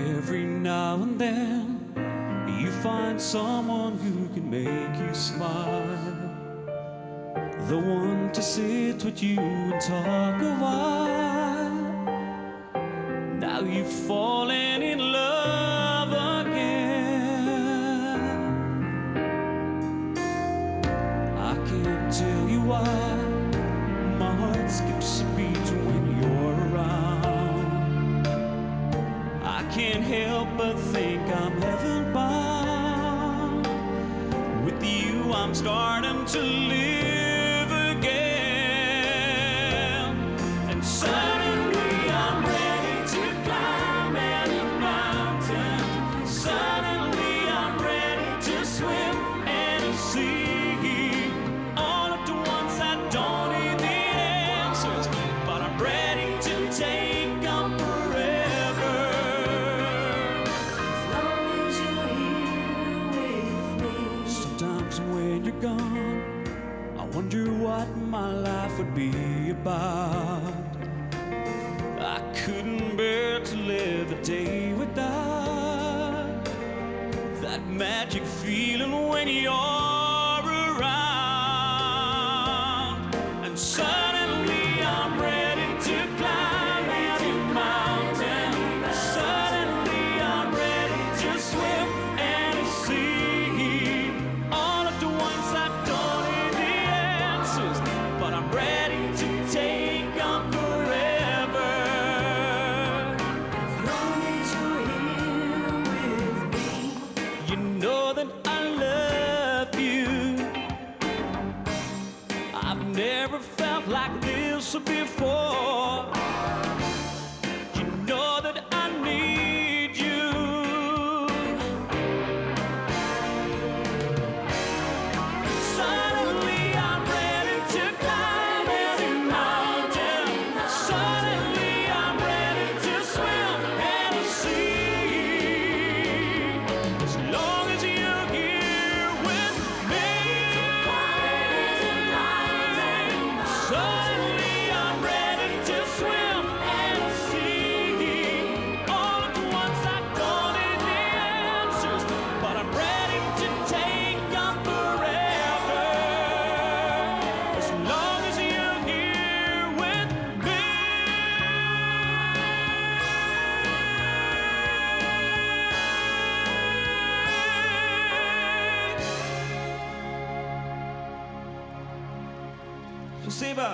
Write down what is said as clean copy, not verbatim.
Every now and then you find someone who can make you smile, the one to sit with you and talk a while. Now you've fallen in love again. I can't tell you why my heart skips a beat when you're around. I can't help but think I'm heaven bound. With you I'm starting to live again. And suddenly I'm ready to climb any mountain. Suddenly I'm ready to swim any sea. All at once I don't need the answers, but I'm ready to take them forever. As long as you're here with me. Sometimes when you're gone, I wonder what my life would be about. I couldn't bear to live a day without that magic feeling when you're around. And suddenly I'm ready to climb any mountain. Suddenly I'm ready to swim any sea. All at once I don't need the answers, but I'm ready to take them forever. As long as you're here with me. You know that I love you. I've never felt like this before. You know that I need you. Suddenly I'm ready to climb any mountain. Suddenly I'm ready to swim any sea. As long as you're here with me. Suddenly I'm ready to swim and see. All at once I don't need the answers, but I'm ready to take them forever. As long as you're here with me. Спасибо.